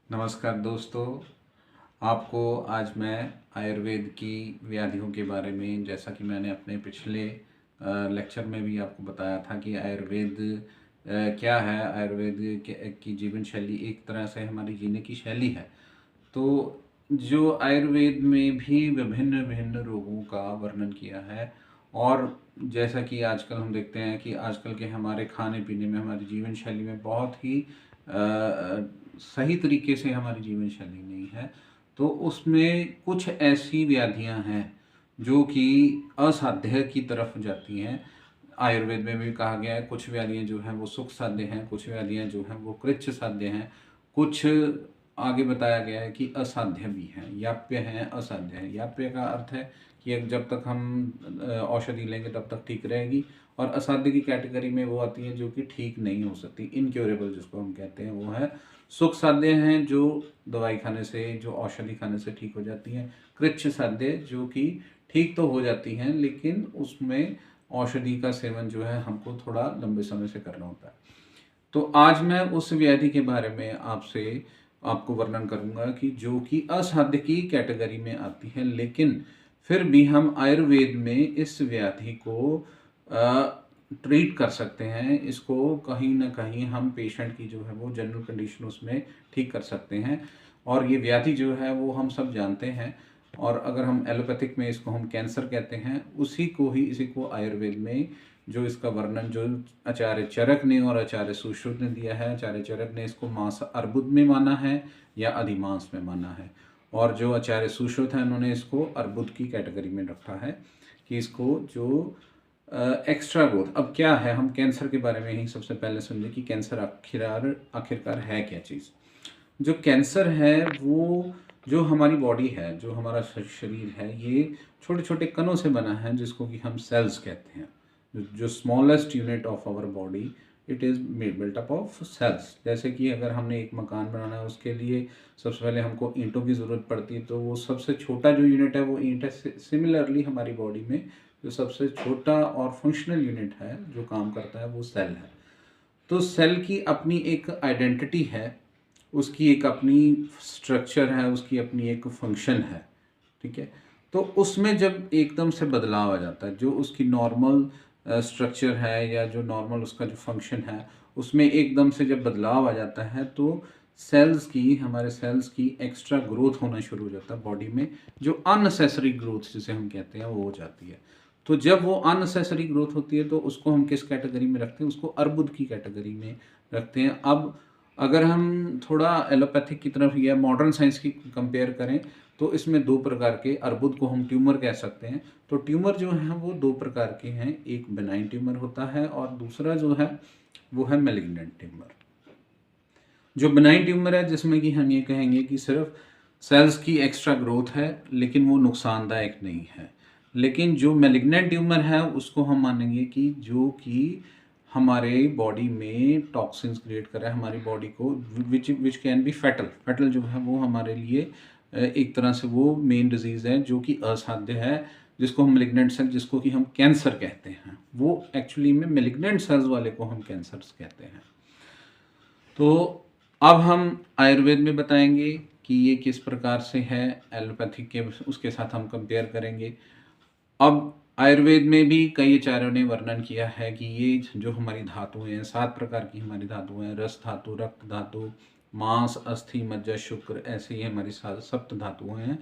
नमस्कार दोस्तों। आपको आज मैं आयुर्वेद की व्याधियों के बारे में, जैसा कि मैंने अपने पिछले लेक्चर में भी आपको बताया था कि आयुर्वेद क्या है। आयुर्वेद की जीवन शैली एक तरह से हमारी जीने की शैली है। तो जो आयुर्वेद में भी विभिन्न विभिन्न रोगों का वर्णन किया है, और जैसा कि आजकल हम देखते हैं कि आजकल के हमारे खाने पीने में, हमारी जीवन शैली में बहुत ही सही तरीके से हमारी जीवन शैली नहीं है। तो उसमें कुछ ऐसी व्याधियां हैं जो कि असाध्य की तरफ जाती हैं। आयुर्वेद में भी कहा गया है कुछ व्याधियां जो हैं वो सुख साध्य हैं, कुछ व्याधियां जो हैं वो कृच्छ साध्य हैं, कुछ आगे बताया गया है कि असाध्य भी हैं, याप्य हैं, असाध्य है। याप्य का अर्थ है कि जब तक हम औषधि लेंगे तब तक ठीक रहेगी, और असाध्य की कैटेगरी में वो आती है जो कि ठीक नहीं हो सकती, इनक्योरेबल जिसको हम कहते हैं वो है। सुख साध्य हैं जो दवाई खाने से, जो औषधि खाने से ठीक हो जाती हैं। कृच्छ साध्य जो कि ठीक तो हो जाती हैं लेकिन उसमें औषधि का सेवन जो है हमको थोड़ा लंबे समय से करना होता है। तो आज मैं उस व्याधि के बारे में आपको वर्णन करूंगा कि जो कि असाध्य की कैटेगरी में आती है, लेकिन फिर भी हम आयुर्वेद में इस व्याधि को ट्रीट कर सकते हैं। इसको कहीं ना कहीं हम पेशेंट की जो है वो जनरल कंडीशन उसमें ठीक कर सकते हैं। और ये व्याधि जो है वो हम सब जानते हैं, और अगर हम एलोपैथिक में इसको हम कैंसर कहते हैं, इसी को आयुर्वेद में जो इसका वर्णन जो आचार्य चरक ने और आचार्य सुश्रुत ने दिया है। आचार्य चरक ने इसको मास अर्बुद में माना है या अधिमांस में माना है, और जो आचार्य सुश्रुत है उन्होंने इसको अर्बुद की कैटेगरी में रखा है कि इसको जो एक्स्ट्रा ग्रोथ। अब क्या है, हम कैंसर के बारे में ही सबसे पहले समझें कि कैंसर आखिरकार है क्या चीज़। जो कैंसर है वो जो हमारी बॉडी है, जो हमारा शरीर है, ये छोटे छोटे कणों से बना है जिसको कि हम सेल्स कहते हैं। जो smallest unit of our body, it is built up of cells. जैसे कि अगर हमने एक मकान बनाना है उसके लिए सबसे पहले हमको ईंटों की ज़रूरत पड़ती है, तो वो सबसे छोटा जो यूनिट है वो ईंट है। सिमिलरली हमारी बॉडी में जो सबसे छोटा और फंक्शनल यूनिट है जो काम करता है वो सेल है। तो सेल की अपनी एक आइडेंटिटी है, उसकी एक अपनी स्ट्रक्चर है, उसकी अपनी एक फंक्शन है, ठीक है। तो उसमें जब एकदम से बदलाव आ जाता है, जो उसकी नॉर्मल स्ट्रक्चर है या जो नॉर्मल उसका जो फंक्शन है, उसमें एकदम से जब बदलाव आ जाता है तो हमारे सेल्स की एक्स्ट्रा ग्रोथ होना शुरू हो जाता है बॉडी में। जो अननेसेसरी ग्रोथ जिसे हम कहते हैं वो हो जाती है। तो जब वो अननेसेसरी ग्रोथ होती है तो उसको हम किस कैटेगरी में रखते हैं? उसको अर्बुद की कैटेगरी में रखते हैं। अब अगर हम थोड़ा एलोपैथिक की तरफ या मॉडर्न साइंस की कंपेयर करें तो इसमें दो प्रकार के अर्बुद को हम ट्यूमर कह सकते हैं। तो ट्यूमर जो है वो दो प्रकार के हैं, एक बेनाइन ट्यूमर होता है और दूसरा जो है वो है मैलिग्नेंट ट्यूमर। जो बेनाइन ट्यूमर है जिसमें कि हम ये कहेंगे कि सिर्फ सेल्स की एक्स्ट्रा ग्रोथ है लेकिन वो नुकसानदायक नहीं है। लेकिन जो मैलिग्नेंट ट्यूमर है उसको हम मानेंगे कि जो कि हमारे बॉडी में टॉक्सिन्स क्रिएट कर रहा है, हमारी बॉडी को विच कैन बी फैटल जो है वो हमारे लिए एक तरह से वो मेन डिजीज़ है जो कि असाध्य है, जिसको हम मैलिग्नेंट सेल, जिसको कि हम कैंसर कहते हैं, वो एक्चुअली में मैलिग्नेंट सेल्स वाले को हम कैंसर्स कहते हैं। तो अब हम आयुर्वेद में बताएंगे कि ये किस प्रकार से है, एलोपैथिक के उसके साथ हम कंपेयर करेंगे। अब आयुर्वेद में भी कई आचार्यों ने वर्णन किया है कि ये जो हमारी धातुएं हैं, 7 प्रकार की हमारी धातुएं हैं, रस धातु, रक्त धातु, मांस, अस्थि, मज्जा, शुक्र, ऐसे ही हमारी सप्त धातुएं हैं,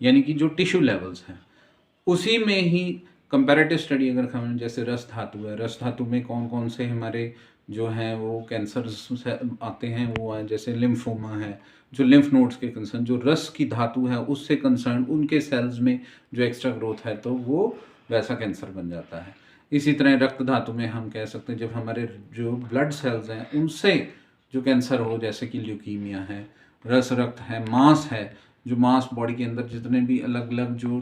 यानी कि जो टिश्यू लेवल्स हैं। उसी में ही कंपैरेटिव स्टडी अगर हम, जैसे रस धातु है, रस धातु में कौन कौन से हमारे जो हैं वो कैंसर आते हैं, वो है जैसे लिम्फोमा है, जो लिम्फ नोड्स के कंसर्न, जो रस की धातु है उससे कंसर्न उनके सेल्स में जो एक्स्ट्रा ग्रोथ है तो वो वैसा कैंसर बन जाता है। इसी तरह रक्त धातु में हम कह सकते हैं जब हमारे जो ब्लड सेल्स हैं उनसे जो कैंसर हो, जैसे कि ल्यूकीमिया है। रस रक्त है, मांस है, जो मांस बॉडी के अंदर जितने भी अलग अलग जो